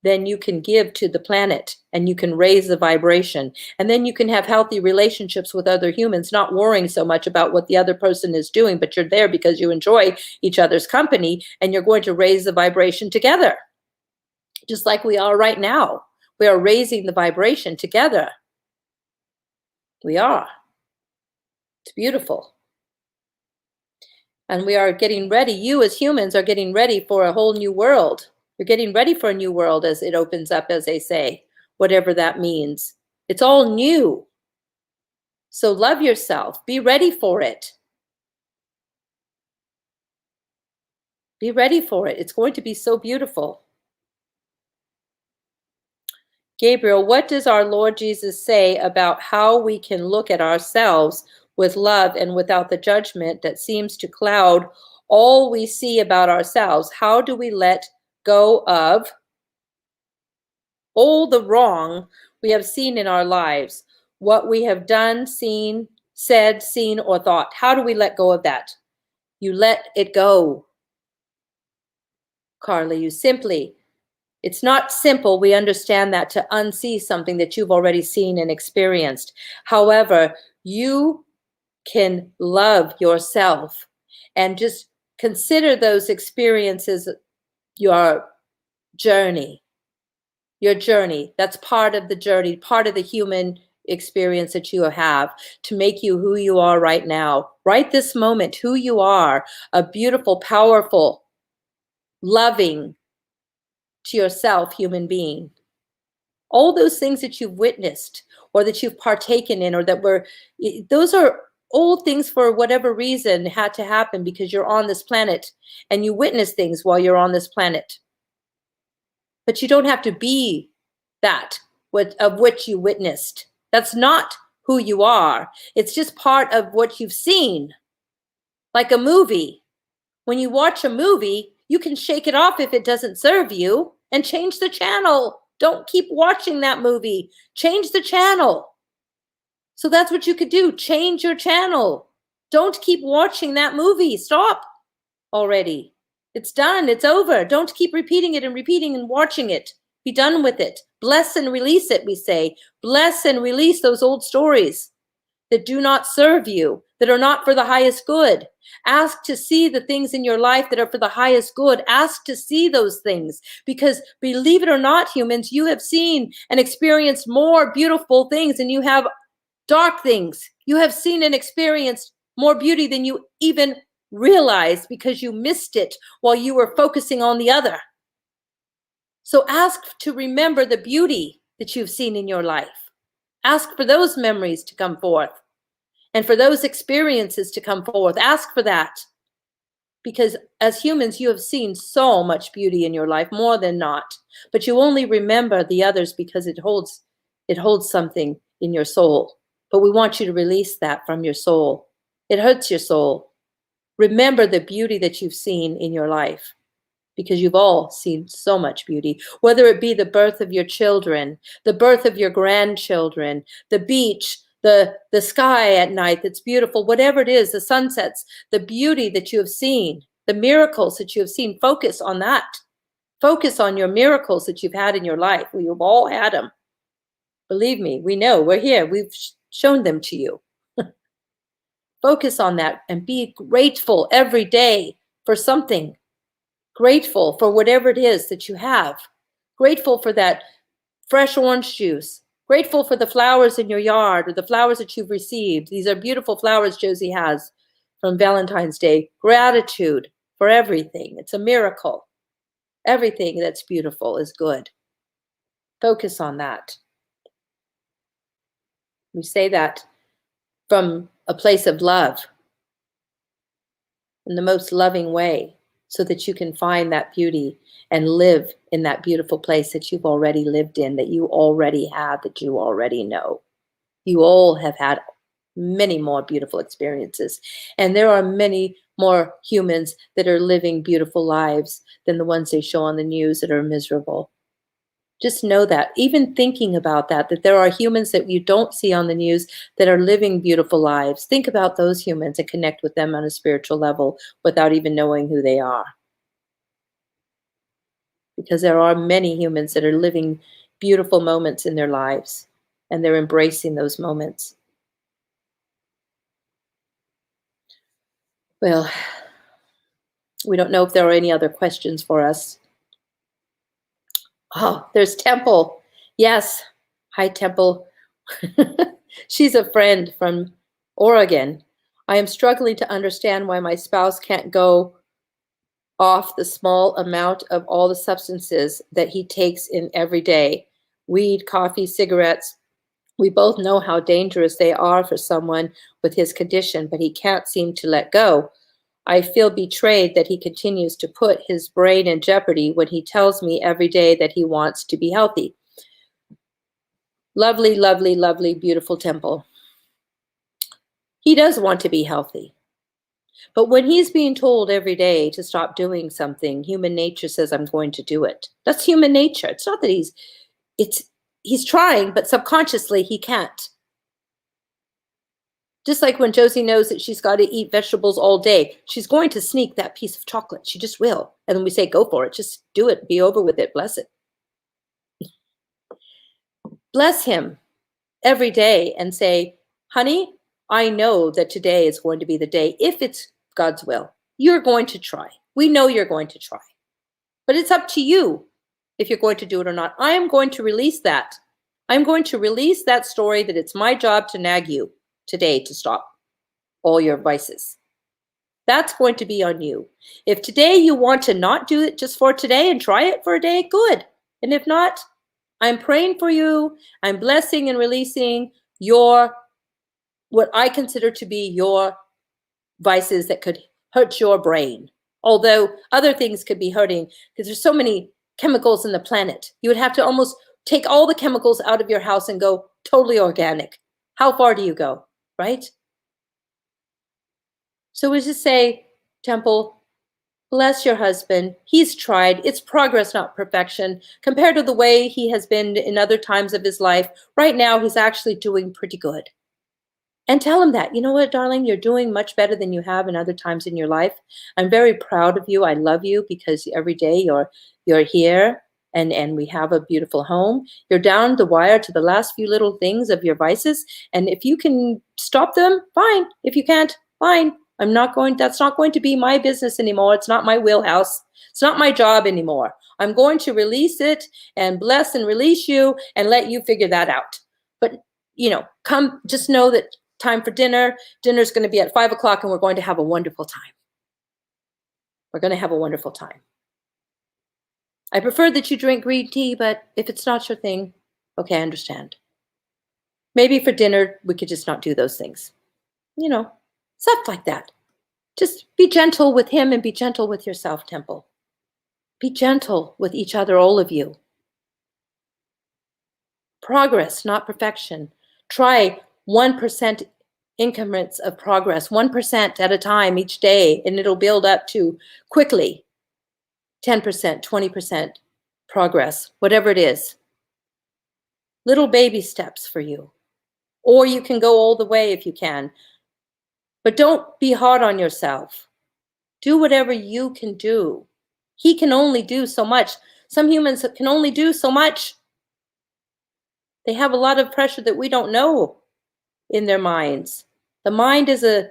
then you can give to the planet and you can raise the vibration. And then you can have healthy relationships with other humans, not worrying so much about what the other person is doing, but you're there because you enjoy each other's company and you're going to raise the vibration together. Just like we are right now. We are raising the vibration together. We are. It's beautiful. And we are getting ready. You as humans are getting ready for a whole new world. You're getting ready for a new world as it opens up, as they say, whatever that means. It's all new. So love yourself. Be ready for it. Be ready for it. It's going to be so beautiful. Gabriel, what does our Lord Jesus say about how we can look at ourselves with love and without the judgment that seems to cloud all we see about ourselves, how do we let go of all the wrong we have seen in our lives, what we have done, seen, said, seen, or thought? How do we let go of that? You let it go, Carly. You simply, it's not simple, we understand that, to unsee something that you've already seen and experienced. However, you can love yourself and just consider those experiences your journey. Your journey. That's part of the journey, part of the human experience that you have to make you who you are right now, right this moment, who you are, a beautiful, powerful, loving to yourself human being. All those things that you've witnessed or that you've partaken in, or that were, those are old things for whatever reason had to happen because you're on this planet and you witness things while you're on this planet. But you don't have to be that of which you witnessed. That's not who you are. It's just part of what you've seen. Like a movie. When you watch a movie, you can shake it off if it doesn't serve you and change the channel. Don't keep watching that movie. Change the channel. So that's what you could do. Change your channel. Don't keep watching that movie. Stop already. It's done. It's over. Don't keep repeating it and watching it. Be done with it. Bless and release it, we say. Bless and release those old stories that do not serve you, that are not for the highest good. Ask to see the things in your life that are for the highest good. Ask to see those things, because believe it or not, humans, you have seen and experienced more beautiful things than you have dark things. You have seen and experienced more beauty than you even realized because you missed it while you were focusing on the other. So ask to remember the beauty that you've seen in your life. Ask for those memories to come forth and for those experiences to come forth. Ask for that, because as humans, you have seen so much beauty in your life, more than not, but you only remember the others because it holds something in your soul. But we want you to release that from your soul. It hurts your soul. Remember the beauty that you've seen in your life, because you've all seen so much beauty, whether it be the birth of your children, the birth of your grandchildren, the beach, the sky at night that's beautiful, whatever it is, the sunsets, the beauty that you have seen, the miracles that you have seen. Focus on that. Focus on your miracles that you've had in your life. We've all had them. Believe me, we know, we're here. We've shown them to you. Focus on that and be grateful every day for something. Grateful for whatever it is that you have. Grateful for that fresh orange juice. Grateful for the flowers in your yard or the flowers that you've received. These are beautiful flowers Josie has from Valentine's Day. Gratitude for everything. It's a miracle. Everything that's beautiful is good. Focus on that. We say that from a place of love, in the most loving way, so that you can find that beauty and live in that beautiful place that you've already lived in, that you already have, that you already know. You all have had many more beautiful experiences. And there are many more humans that are living beautiful lives than the ones they show on the news that are miserable. Just know that, even thinking about that there are humans that you don't see on the news that are living beautiful lives. Think about those humans and connect with them on a spiritual level without even knowing who they are. Because there are many humans that are living beautiful moments in their lives, and they're embracing those moments. Well, we don't know if there are any other questions for us. Oh, there's Temple. Yes. Hi, Temple. She's a friend from Oregon. I am struggling to understand why my spouse can't go off the small amount of all the substances that he takes in every day. Weed, coffee, cigarettes. We both know how dangerous they are for someone with his condition, but he can't seem to let go. I feel betrayed that he continues to put his brain in jeopardy when he tells me every day that he wants to be healthy. Lovely, lovely, lovely, beautiful Temple. He does want to be healthy. But when he's being told every day to stop doing something, human nature says, I'm going to do it. That's human nature. It's not that he's trying, but subconsciously he can't. Just like when Josie knows that she's got to eat vegetables all day, she's going to sneak that piece of chocolate. She just will. And then we say, go for it. Just do it. Be over with it. Bless it. Bless him every day and say, honey, I know that today is going to be the day. If it's God's will, you're going to try. We know you're going to try. But it's up to you if you're going to do it or not. I am going to release that. I'm going to release that story that it's my job to nag you today to stop all your vices. That's going to be on you. If today you want to not do it just for today and try it for a day, good. And if not, I'm praying for you. I'm blessing and releasing what I consider to be your vices that could hurt your brain. Although other things could be hurting because there's so many chemicals in the planet. You would have to almost take all the chemicals out of your house and go totally organic. How far do you go, right? So we just say, Temple, bless your husband. He's tried. It's progress, not perfection. Compared to the way he has been in other times of his life, right now he's actually doing pretty good. And tell him that, you know what, darling, you're doing much better than you have in other times in your life. I'm very proud of you. I love you because every day you're here and we have a beautiful home. You're down the wire to the last few little things of your vices. And if you can stop them, fine. If you can't, fine. That's not going to be my business anymore. It's not my wheelhouse. It's not my job anymore. I'm going to release it and bless and release you and let you figure that out. But, just know that time for dinner. Dinner's going to be at 5 o'clock and we're going to have a wonderful time. We're going to have a wonderful time. I prefer that you drink green tea, but if it's not your thing, okay, I understand. Maybe for dinner, we could just not do those things. Stuff like that. Just be gentle with him and be gentle with yourself, Temple. Be gentle with each other, all of you. Progress, not perfection. Try 1% increments of progress, 1% at a time each day, and it'll build up to quickly 10%, 20% progress, whatever it is. Little baby steps for you. Or you can go all the way if you can. But don't be hard on yourself. Do whatever you can do. He can only do so much. Some humans can only do so much. They have a lot of pressure that we don't know in their minds. The mind is a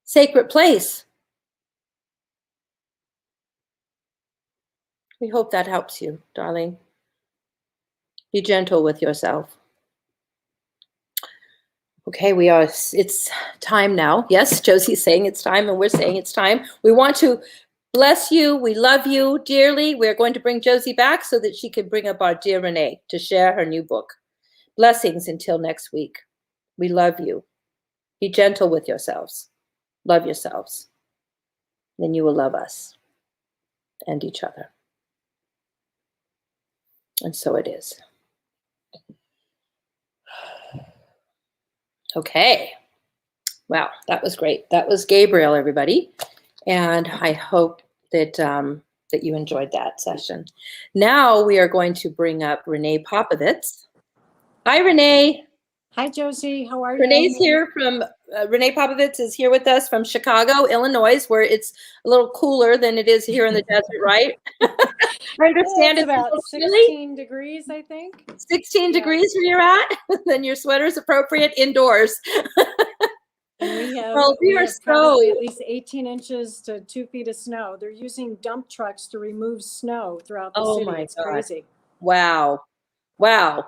sacred place. We hope that helps you, darling. Be gentle with yourself. Okay, it's time now. Yes, Josie's saying it's time and we're saying it's time. We want to bless you. We love you dearly. We're going to bring Josie back so that she can bring up our dear Renee to share her new book. Blessings until next week. We love you. Be gentle with yourselves. Love yourselves. Then you will love us and each other. And so it is. Okay. Wow, that was great. That was Gabriel, everybody. And I hope that that you enjoyed that session. Now we are going to bring up Renee Popovitz. Hi, Renee. Hi, Josie. How are you? Renee's here from, Renee Popovitz is here with us from Chicago, Illinois, where it's a little cooler than it is here in the desert, right? I understand it's about 16 degrees, I think. 16 degrees where you're at? Then your sweater's appropriate indoors. And we are probably at least 18 inches to 2 feet of snow. They're using dump trucks to remove snow throughout the city. It's crazy. Wow.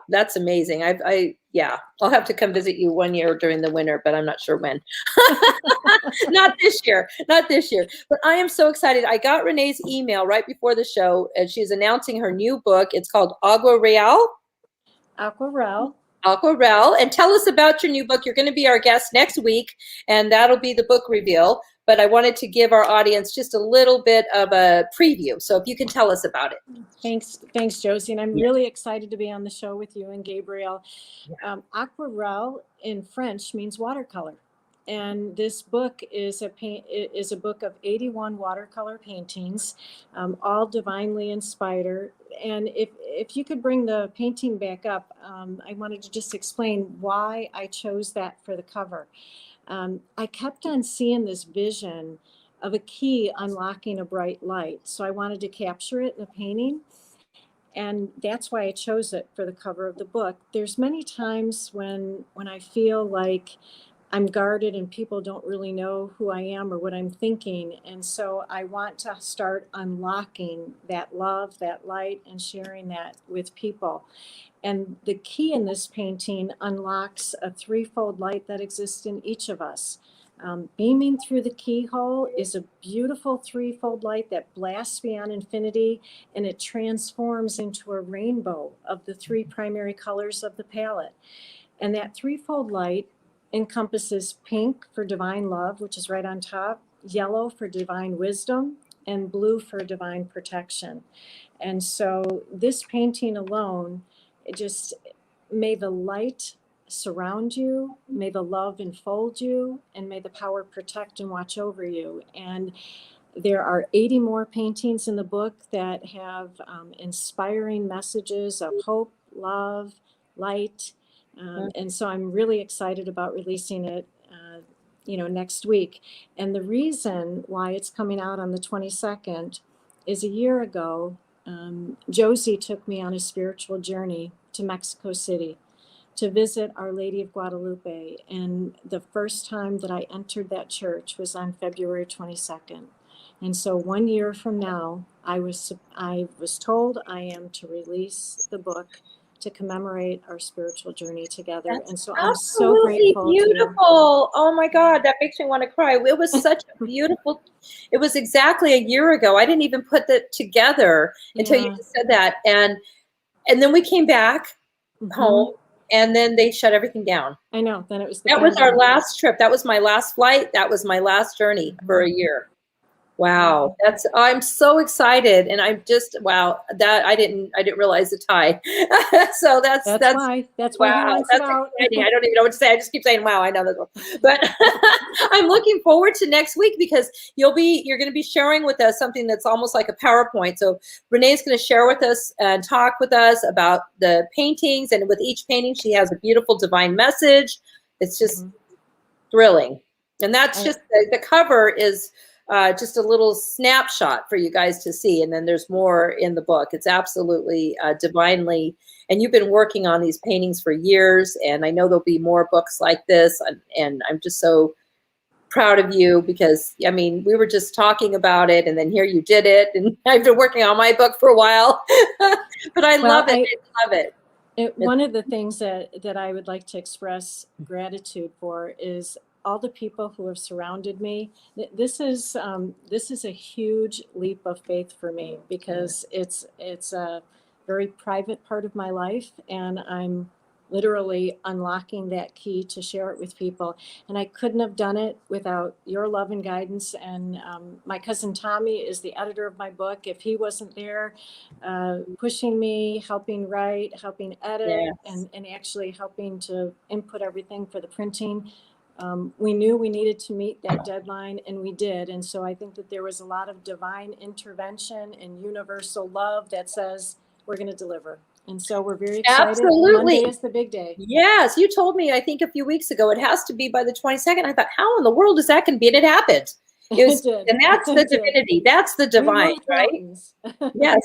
That's amazing. I'll have to come visit you one year during the winter, but I'm not sure when. Not this year. But I am so excited. I got Renee's email right before the show, and she's announcing her new book. It's called Aquarelle. And tell us about your new book. You're going to be our guest next week, and that'll be the book reveal. But I wanted to give our audience just a little bit of a preview. So if you can tell us about it. Thanks, Josie. And I'm really excited to be on the show with you and Gabriel. Aquarelle in French means watercolor. And this book is a book of 81 watercolor paintings, all divinely inspired. And if you could bring the painting back up, I wanted to just explain why I chose that for the cover. I kept on seeing this vision of a key unlocking a bright light. So I wanted to capture it in the painting. And that's why I chose it for the cover of the book. There's many times when I feel like I'm guarded and people don't really know who I am or what I'm thinking. And so I want to start unlocking that love, that light, and sharing that with people. And the key in this painting unlocks a threefold light that exists in each of us. Beaming through the keyhole is a beautiful threefold light that blasts beyond infinity, and it transforms into a rainbow of the three primary colors of the palette. And that threefold light encompasses pink for divine love, which is right on top, yellow for divine wisdom, and blue for divine protection. And so this painting alone, it just, may the light surround you, may the love enfold you, and may the power protect and watch over you. And there are 80 more paintings in the book that have inspiring messages of hope, love, light. And so I'm really excited about releasing it, next week. And the reason why it's coming out on the 22nd is a year ago, Josie took me on a spiritual journey to Mexico City to visit Our Lady of Guadalupe. And the first time that I entered that church was on February 22nd. And so 1 year from now, I was told I am to release the book to commemorate our spiritual journey together. That's and so I'm so grateful. Beautiful. Oh my God, that makes me want to cry. It was such a beautiful, it was exactly a year ago. I didn't even put that together until you just said that. And then we came back home, and then they shut everything down. I know. Then it was that was our last trip. That was my last flight. That was my last journey for a year. Wow, I'm so excited, and I'm just that I didn't realize the tie. So that's why wow, that's exciting. I don't even know what to say. I just keep saying wow. I know that, but I'm looking forward to next week because you're going to be sharing with us something that's almost like a PowerPoint. So Renee's going to share with us and talk with us about the paintings, and with each painting, she has a beautiful divine message. It's just thrilling, and that's just the cover is. Just a little snapshot for you guys to see. And then there's more in the book. It's absolutely divinely. And you've been working on these paintings for years. And I know there'll be more books like this. And I'm just so proud of you because, I mean, we were just talking about it and then here you did it. And I've been working on my book for a while. But I love it. I love it. One of the things that I would like to express gratitude for is all the people who have surrounded me. This is a huge leap of faith for me because it's a very private part of my life, and I'm literally unlocking that key to share it with people. And I couldn't have done it without your love and guidance. And my cousin Tommy is the editor of my book. If he wasn't there pushing me, helping write, helping edit, and actually helping to input everything for the printing, we knew we needed to meet that deadline, and we did. And so I think that there was a lot of divine intervention and universal love that says we're going to deliver. And so we're very excited. Absolutely. Monday is the big day. Yes. You told me, I think a few weeks ago, it has to be by the 22nd. I thought, how in the world is that going to be? And it happened. And that's the divinity. That's the divine, right? Yes.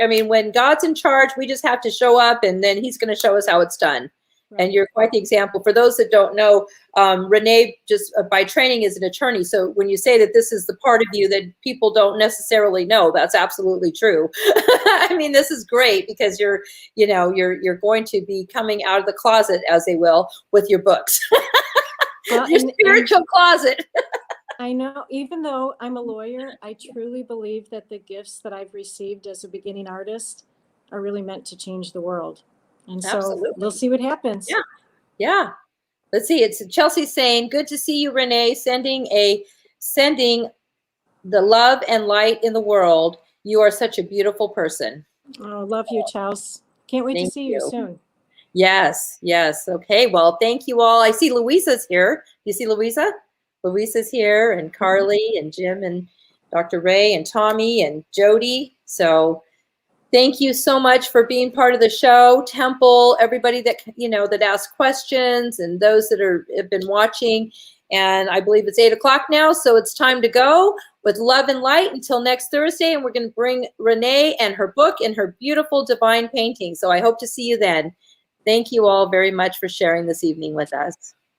I mean, when God's in charge, we just have to show up, and then he's going to show us how it's done. Right. And you're quite the example. For those that don't know, Renee just by training is an attorney. So when you say that this is the part of you that people don't necessarily know, that's absolutely true. I mean, this is great because you're going to be coming out of the closet, as they will, with your books. Well, your spiritual closet. I know, even though I'm a lawyer, I truly believe that the gifts that I've received as a beginning artist are really meant to change the world. And so we'll see what happens. Yeah. Yeah. Let's see. It's Chelsea saying, good to see you, Renee, sending the love and light in the world. You are such a beautiful person. Oh, love you, Chelsea. Can't wait to see you soon. Yes. Yes. Okay. Well, thank you all. I see Louisa's here. You see Louisa? Louisa's here, and Carly, and Jim, and Dr. Ray, and Tommy, and Jody. So thank you so much for being part of the show. Temple, everybody that, that asked questions, and those that have been watching. And I believe it's 8 o'clock now, so it's time to go. With love and light until next Thursday, and we're going to bring Renee and her book and her beautiful divine painting. So I hope to see you then. Thank you all very much for sharing this evening with us.